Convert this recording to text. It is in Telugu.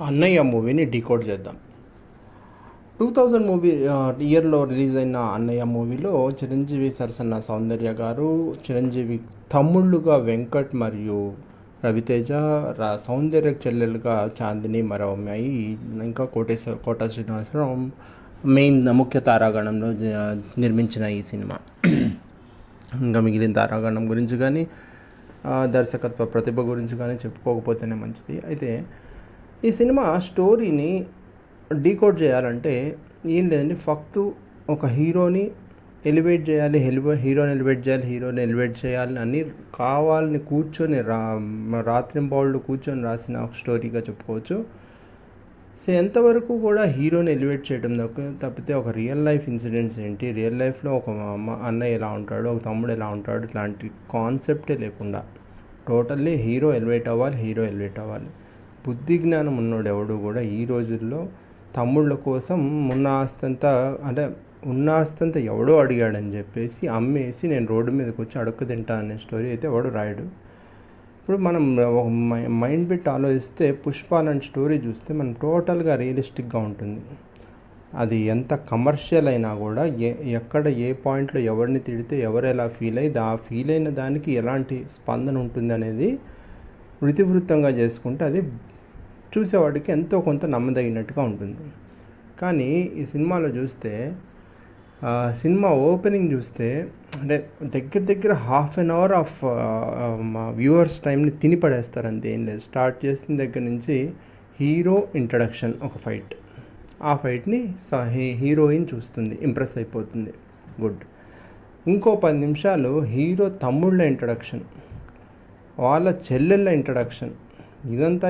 అన్నయ్య మూవీని డీకోడ్ చేద్దాం. 2000 మూవీ ఇయర్లో రిలీజ్ అయిన అన్నయ్య మూవీలో చిరంజీవి సరసన సౌందర్య గారు, చిరంజీవి తమ్ముళ్ళుగా వెంకట్ మరియు రవితేజ, సౌందర్య చెల్లెలుగా చాందిని మరో అమ్మాయి, ఇంకా కోట శ్రీనివాసరావు మెయిన్ ముఖ్య తారాగణంలో నిర్మించిన ఈ సినిమా. ఇంకా మిగిలిన తారాగణం గురించి కానీ దర్శకత్వ ప్రతిభ గురించి కానీ చెప్పుకోకపోతేనే మంచిది. అయితే ఈ సినిమా స్టోరీని డీకోడ్ చేయాలంటే ఏం లేదండి, ఫక్తు ఒక హీరోని ఎలివేట్ చేయాలి, హీరోని ఎలివేట్ చేయాలని అన్నీ కావాలని కూర్చొని రాత్రింబౌళ్ళు కూర్చొని రాసిన ఒక స్టోరీగా చెప్పుకోవచ్చు. సో ఎంతవరకు కూడా హీరోని ఎలివేట్ చేయడం తప్పితే ఒక రియల్ లైఫ్ ఇన్సిడెంట్స్ ఏంటి, రియల్ లైఫ్లో ఒక అన్నయ్య ఎలా ఉంటాడు, ఒక తమ్ముడు ఎలా ఉంటాడు, ఇట్లాంటి కాన్సెప్టే లేకుండా టోటల్లీ హీరో ఎలివేట్ అవ్వాలి. బుద్ధి జ్ఞానం ఉన్నోడు ఎవడు కూడా ఈ రోజుల్లో తమ్ముళ్ళ కోసం ఉన్న ఆస్తంతా ఎవడో అడిగాడని చెప్పేసి అమ్మేసి నేను రోడ్డు మీదకి వచ్చి అడుక్కు తింటా అనే స్టోరీ అయితే ఎవడు రాయడు. ఇప్పుడు మనం మైండ్ పెట్టి ఆలోచిస్తే పుష్ప లాంటి స్టోరీ చూస్తే మనం టోటల్గా రియలిస్టిక్గా ఉంటుంది. అది ఎంత కమర్షియల్ అయినా కూడా ఎక్కడ ఏ పాయింట్లో ఎవరిని తిడితే ఎవరు ఎలా ఫీల్ అయ్యి ఆ ఫీల్ అయిన దానికి ఎలాంటి స్పందన ఉంటుంది అనేది వృత్తివృత్తంగా చేసుకుంటే అది చూసేవాడికి ఎంతో కొంత నమ్మదగినట్టుగా ఉంటుంది. కానీ ఈ సినిమాలో చూస్తే సినిమా ఓపెనింగ్ చూస్తే అంటే దగ్గర half an hour of viewers టైంని తిని పడేస్తారు, అంతే, ఏం లేదు. స్టార్ట్ చేసిన దగ్గర నుంచి హీరో ఇంట్రడక్షన్, ఒక ఫైట్, ఆ ఫైట్ని హీరోయిన్ చూస్తుంది, ఇంప్రెస్ అయిపోతుంది, గుడ్. ఇంకో 10 నిమిషాలు హీరో తమ్ముళ్ళ ఇంట్రడక్షన్, వాళ్ళ చెల్లెళ్ళ ఇంట్రడక్షన్, ఇదంతా